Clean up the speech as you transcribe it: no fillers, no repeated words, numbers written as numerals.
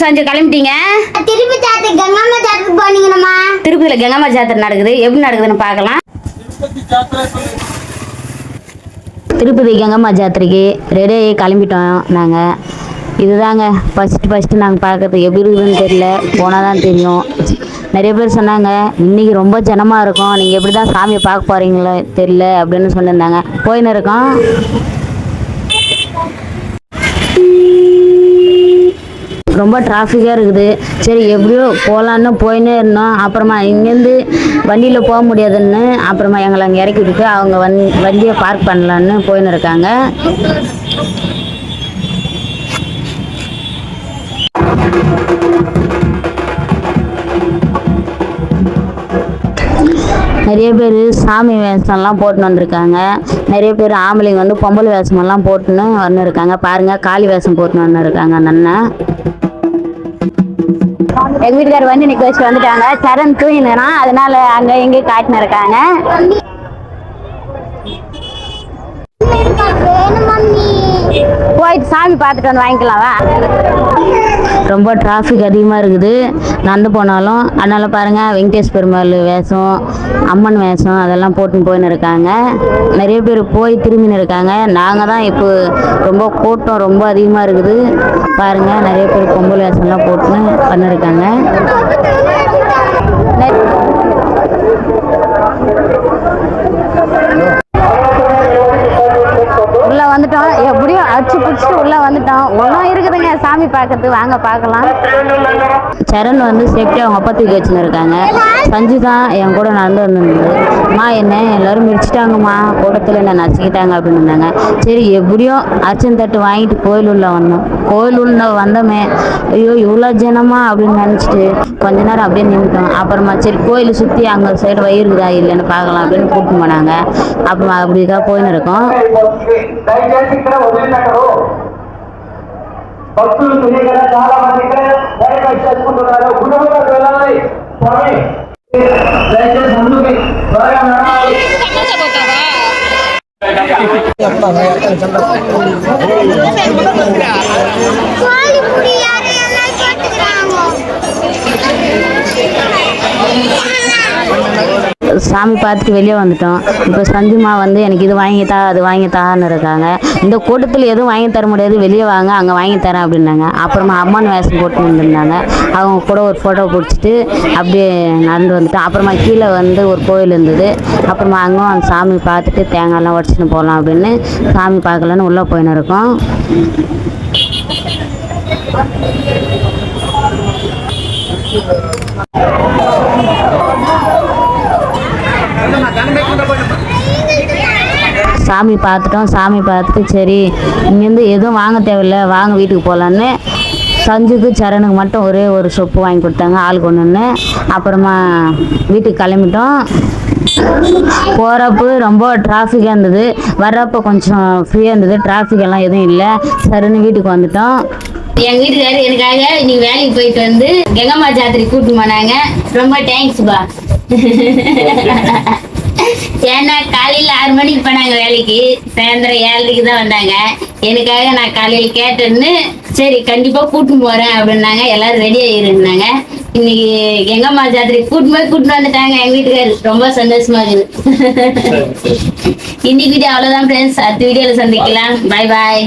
சஞ்சு கிளம்பிட்டீங்க? திருப்பதியில கங்கம்மா ஜாத்திரை நடக்குது. எப்படி நடக்குதுன்னு பார்க்கலாம். திருப்பதி கங்கம்மா ஜாத்திரைக்கு ரெடியாகி கிளம்பிட்டோம் நாங்கள். இதுதாங்க ஃபஸ்ட்டு நாங்கள் பார்க்கறது. எப்படி இருக்குதுன்னு தெரியல, போனால் தான் தெரியும். நிறைய பேர் சொன்னாங்க இன்றைக்கி ரொம்ப ஜனமாக இருக்கும், நீங்கள் எப்படி தான் சாமியை பார்க்க போகிறீங்களோ தெரியல அப்படின்னு சொல்லியிருந்தாங்க. போயின்னு இருக்கோம். ரொம்ப டிராஃபிக்காக இருக்குது. சரி எப்படியோ போகலான்னு போயின்னே இருந்தோம். அப்புறமா இங்கேருந்து வண்டியில் போக முடியாதுன்னு அப்புறமா எங்களை அங்கே இறக்கி விட்டுட்டு அவங்க வண்டியை பார்க் பண்ணலான்னு போயின்னு இருக்காங்க. நிறைய பேர் சாமி வேஷம்லாம் போட்டுன்னு வந்திருக்காங்க. நிறைய பேர் ஆம்பளைங்க வந்து பொம்பளை வேஷமெல்லாம் போட்டுன்னு வந்துருக்காங்க. பாருங்கள், காளி வேஷம் போட்டுன்னு வந்துருக்காங்க அந்த அண்ணன். எங்கள் வீட்டுக்காரர் வந்து நிற்க வச்சுட்டு வந்துட்டாங்க. சரண் தூங்கினா அதனால அங்கே எங்கேயும் காட்டின்னு இருக்காங்க. போயிட்டு சாமி பார்த்துட்டு வந்து வாங்கிக்கலாமா? ரொம்ப டிராஃபிக் அதிகமாக இருக்குது நடந்து போனாலும். அதனால் பாருங்கள், வெங்கடேஷ் பெருமாள் வேஷம், அம்மன் வேஷம் அதெல்லாம் போட்டுன்னு போயின்னு இருக்காங்க. நிறைய பேர் போய் திரும்பின்னு இருக்காங்க. நாங்கள் தான் இப்போ ரொம்ப கூட்டம் ரொம்ப அதிகமாக இருக்குது. பாருங்கள், நிறைய பேர் பொங்கல் வேஷம்லாம் போட்டுன்னு பண்ணிருக்காங்க. உள்ள வந்துட்டோம். எப்படியும் அடிச்சு பிடிச்சிட்டு உள்ள வந்துட்டோம். ஒன்றும் இருக்குதுங்க சாமி பார்க்கறது, வாங்க பார்க்கலாம். சரண் வந்து சேஃப்டி அவங்க அப்பா தூக்கி வச்சுன்னு இருக்காங்க. சஞ்சு தான் என் கூட நடந்து வந்துருந்தது. அம்மா என்ன எல்லாரும் மிதிச்சிட்டாங்கம்மா, கூட்டத்தில் என்ன நச்சுக்கிட்டாங்க அப்படின்னு இருந்தாங்க. சரி எப்படியும் அர்ச்சன் தட்டு வாங்கிட்டு கோயில் உள்ள வந்தோம். கோயில் உள்ள வந்தோமே, ஐயோ இவ்வளோ ஜனமா அப்படின்னு நினச்சிட்டு கொஞ்ச நேரம் அப்படியே நின்றுட்டோம். அப்புறமா சரி கோயில் சுற்றி அங்கே சைடு வயிருக்குதா இல்லைன்னு பார்க்கலாம் அப்படின்னு கூப்பிட்டு போனாங்க. அப்புறமா அப்படிதான் போயின்னு இருக்கோம். భక్తులు తెలియగల చాలా మంది దయచేసి చేసుకుంటున్నారు. గుణములకు వెళ్ళాలి స్వామి, దయచేసి ముందుకి త్వరగా నడవాలి. சாமி பார்த்துட்டு வெளியே வந்துட்டோம். இப்போ சஞ்சுமா வந்து எனக்கு இது வாங்கித்தா அது வாங்கித்தான்னு இருக்காங்க. இந்த கூட்டத்தில் எதுவும் வாங்கி தர முடியாது, வெளியே வாங்க அங்கே வாங்கி தரேன் அப்படின்னாங்க. அப்புறமா அம்மன் வேஷம் போட்டு வந்துருந்தாங்க. அவங்க கூட ஒரு ஃபோட்டோ பிடிச்சிட்டு அப்படியே நடந்து வந்துட்டோம். அப்புறமா கீழே வந்து ஒரு கோயில் இருந்தது. அப்புறமா அங்கே அந்த சாமி பார்த்துட்டு தேங்காய்லாம் உடச்சின்னு போகலாம் அப்படின்னு சாமி பார்க்கலான்னு உள்ளே போயின்னு இருக்கோம். சாமி பார்த்துட்டோம். சாமி பார்த்துட்டு சரி இங்கேருந்து எதுவும் வாங்க தேவையில்லை, வாங்க வீட்டுக்கு போகலான்னு சஞ்சுக்கு சரணுக்கு மட்டும் ஒரே ஒரு சொப்பு வாங்கி கொடுத்தாங்க, ஆளுக்கு ஒன்றுன்னு. அப்புறமா வீட்டுக்கு கிளம்பிட்டோம். போகிறப்போ ரொம்ப டிராஃபிக்காக இருந்தது, வர்றப்போ கொஞ்சம் ஃப்ரீயாக இருந்தது, டிராஃபிக் எல்லாம் எதுவும் இல்லை. சரின்னு வீட்டுக்கு வந்துட்டோம். எங்கள் வீட்டுக்காரர் எனக்காக இன்னைக்கு வேலைக்கு போயிட்டு வந்து கங்கம்மா ஜாத்திரை கூட்டிட்டு போனாங்க. ரொம்ப தேங்க்ஸ்பா. ஏன்னா காலையில் 6 மணிக்கு போனாங்க வேலைக்கு, சாயந்தரம் 7:30 தான் வந்தாங்க. எனக்காக நான் காலையில் கேட்டேன்னு சரி கண்டிப்பாக கூட்டின்னு போகிறேன் அப்படின்னாங்க. எல்லாரும் ரெடியாக இருந்தாங்க. இன்னைக்கு கங்கம்மா ஜாத்திரை கூட்டின்னு வந்துட்டாங்க எங்கள் வீட்டுக்காரர். ரொம்ப சந்தோஷமா இருக்குது. இன்னைக்கு வீடியோ அவ்வளோதான் ஃப்ரெண்ட்ஸ். அடுத்த வீடியோவில் சந்திக்கலாம். பாய் பாய்.